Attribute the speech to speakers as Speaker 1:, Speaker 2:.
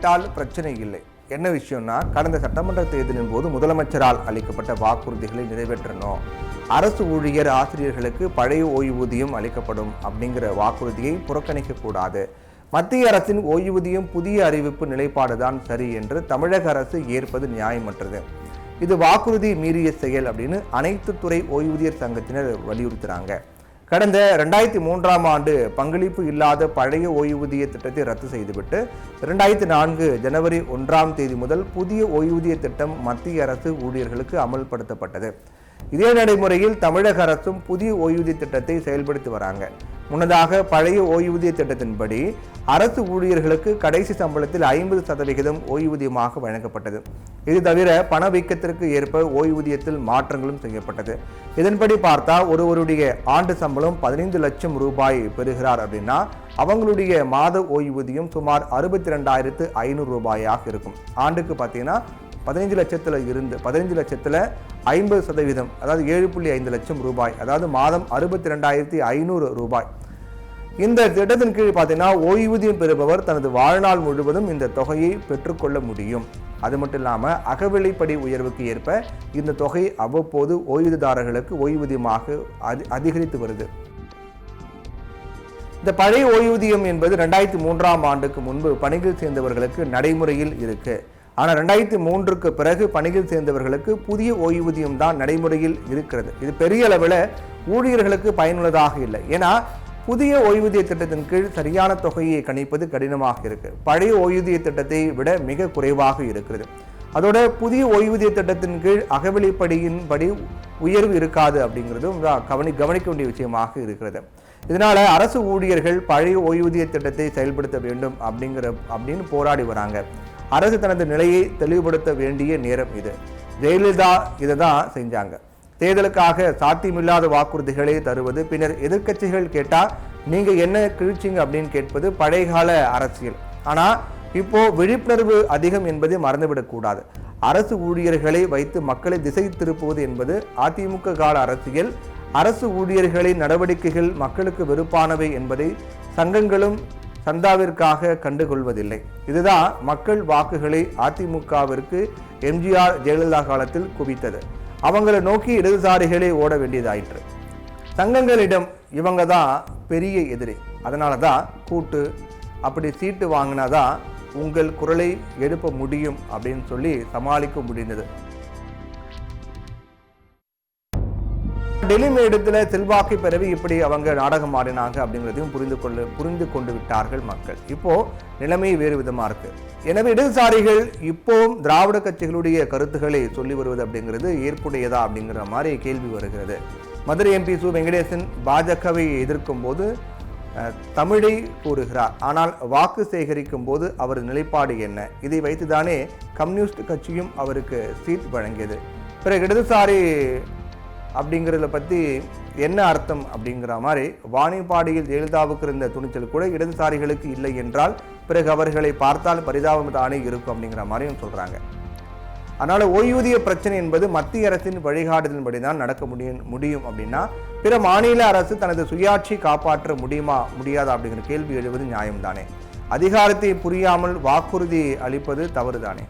Speaker 1: தவறிவிட்டால் பிரச்சனை இல்லை. என்ன விஷயம்னா, கடந்த சட்டமன்ற தேர்தலின் போது முதலமைச்சரால் அளிக்கப்பட்ட வாக்குறுதிகளை நிறைவேற்றணும், அரசு ஊழியர் ஆசிரியர்களுக்கு பழைய ஓய்வூதியம் அளிக்கப்படும் அப்படிங்கிற வாக்குறுதியை புறக்கணிக்க கூடாது, மத்திய அரசின் ஓய்வூதியம் புதிய அறிவிப்பு நிலைப்பாடுதான் சரி என்று தமிழக அரசு ஏற்பது நியாயமற்றது, இது வாக்குறுதி மீறிய செயல் அப்படின்னு அனைத்து துறை ஓய்வூதியர் சங்கத்தினர் வலியுறுத்துறாங்க. கடந்த 2003ஆம் ஆண்டு பங்களிப்பு இல்லாத பழைய ஓய்வூதிய திட்டத்தை ரத்து செய்துவிட்டு 2004 ஜனவரி 1ஆம் தேதி முதல் புதிய ஓய்வூதிய திட்டம் மத்திய அரசு ஊழியர்களுக்கு அமல்படுத்தப்பட்டது. இதே நடைமுறையில் தமிழக அரசும் புதிய ஓய்வூதிய திட்டத்தை செயல்படுத்தி வராங்க. முன்னதாக பழைய ஓய்வூதிய திட்டத்தின்படி அரசு ஊழியர்களுக்கு கடைசி சம்பளத்தில் 50% ஓய்வூதியமாக வழங்கப்பட்டது. இது தவிர பணவீக்கத்திற்கு ஏற்ப ஓய்வூதியத்தில் மாற்றங்களும் செய்யப்பட்டது. இதன்படி பார்த்தா ஒருவருடைய ஆண்டு சம்பளம் 15 லட்சம் ரூபாய் பெறுகிறார் அப்படின்னா அவங்களுடைய மாத ஓய்வூதியம் சுமார் 62,500 ரூபாயாக இருக்கும். ஆண்டுக்கு பார்த்தீங்கன்னா 15 லட்சத்தில் இருந்து 15 லட்சத்தில் 50%, அதாவது 7.5 லட்சம் ரூபாய், அதாவது மாதம் 62,500 ரூபாய். இந்த திட்டத்தின் கீழ் பார்த்தீங்கன்னா ஓய்வூதியம் பெறுபவர் தனது வாழ்நாள் முழுவதும் இந்த தொகையை பெற்றுக்கொள்ள முடியும். அது மட்டும் இல்லாமல் அகவிலைப்படி உயர்வுக்கு ஏற்ப இந்த தொகை அவ்வப்போது ஓய்வூதியதாரர்களுக்கு ஓய்வூதியமாக அதிகரித்து வருது. இந்த பழைய ஓய்வூதியம் என்பது 2003ஆம் ஆண்டுக்கு முன்பு பணியில் சேர்ந்தவர்களுக்கு நடைமுறையில் இருக்கு. ஆனால் 2003க்கு பிறகு பணியில் சேர்ந்தவர்களுக்கு புதிய ஓய்வூதியம் தான் நடைமுறையில் இருக்கிறது. இது பெரிய அளவில் ஊழியர்களுக்கு பயனுள்ளதாக இல்லை. ஏன்னா புதிய ஓய்வூதிய திட்டத்தின் கீழ் சரியான தொகையை கணிப்பது கடினமாக இருக்கு. பழைய ஓய்வூதிய திட்டத்தை விட மிக குறைவாக இருக்கிறது. அதோட புதிய ஓய்வூதிய திட்டத்தின் கீழ் அகவிலைப்படியின்படி உயர்வு இருக்காது அப்படிங்கிறதும் கவனிக்க வேண்டிய விஷயமாக இருக்கிறது. இதனால அரசு ஊழியர்கள் பழைய ஓய்வூதிய திட்டத்தை செயல்படுத்த வேண்டும் அப்படின்னு போராடி வராங்க. அரசு தனது நிலையை தெளிவுபடுத்த வேண்டிய நேரம் இது. ஜெயலலிதா இதை தான் செஞ்சாங்க. தேர்தலுக்காக சாத்தியமில்லாத வாக்குறுதிகளை தருவது, பின்னர் எதிர்க்கட்சிகள் கேட்டா நீங்க என்ன கிழிச்சிங்க அப்படின்னு கேட்பது பழைய கால அரசியல். ஆனா இப்போ விழிப்புணர்வு அதிகம் என்பதை மறந்துவிடக்கூடாது. அரசு ஊழியர்களை வைத்து மக்களை திசை திருப்புவது என்பது அதிமுக கால அரசியல். அரசு ஊழியர்களின் நடவடிக்கைகள் மக்களுக்கு வெறுப்பானவை என்பதை சங்கங்களும் சந்தாவிற்காக கண்டுகொள்வதில்லை. இதுதான் மக்கள் வாக்குகளை அதிமுகவிற்கு எம்ஜிஆர் ஜெயலலிதா காலத்தில் குவித்தது. அவங்களை நோக்கி இடதுசாரிகளே ஓட வேண்டியதாயிற்று. சங்கங்களிடம் இவங்க தான் பெரிய எதிரி. அதனால தான் கூட்டு, அப்படி சீட்டு வாங்கினாதான் உங்கள் குரலை எழுப்ப முடியும் அப்படின்னு சொல்லி சமாளிக்க முடிந்தது. டெல்லி மேடத்துல செல்வாக்கை பெறவி இப்படி அவங்க நாடகம் ஆடினாங்க அப்படிங்கிறதையும் புரிந்து கொண்டு விட்டார்கள் மக்கள். இப்போ நிலைமை வேறு விதமா இருக்கு. எனவே இடதுசாரிகள் இப்போ திராவிட கட்சிகளுடைய கருத்துக்களை சொல்லி வருவது அப்படிங்கிறது ஏற்புடையதா அப்படிங்கிற மாதிரி கேள்வி வருகிறது. மதுரை எம்பி சு வெங்கடேசன் பாஜகவை எதிர்க்கும் போது தமிழை கூறுகிறார். ஆனால் வாக்கு சேகரிக்கும் போது அவரது நிலைப்பாடு என்ன? இதை வைத்துதானே கம்யூனிஸ்ட் கட்சியும் அவருக்கு சீட் வழங்கியது. பிறகு இடதுசாரி அப்படிங்கிறத பற்றி என்ன அர்த்தம் அப்படிங்கிற மாதிரி வாணிப்பாடியில் ஜெயலலிதாவுக்கு இருந்த துணிச்சல் கூட இடதுசாரிகளுக்கு இல்லை என்றால் பிறகு அவர்களை பார்த்தால் பரிதாபம் தானே இருக்கும் அப்படிங்கிற மாதிரியும் சொல்கிறாங்க. அதனால் ஓய்வூதிய பிரச்சனை என்பது மத்திய அரசின் வழிகாட்டுதலின்படி தான் நடக்க முடியும் அப்படின்னா பிற மாநில அரசு தனது சுயாட்சி காப்பாற்ற முடியாதா அப்படிங்கிற கேள்வி எழுவது நியாயம்தானே. அதிகாரத்தை புரியாமல் வாக்குறுதி அளிப்பது தவறுதானே.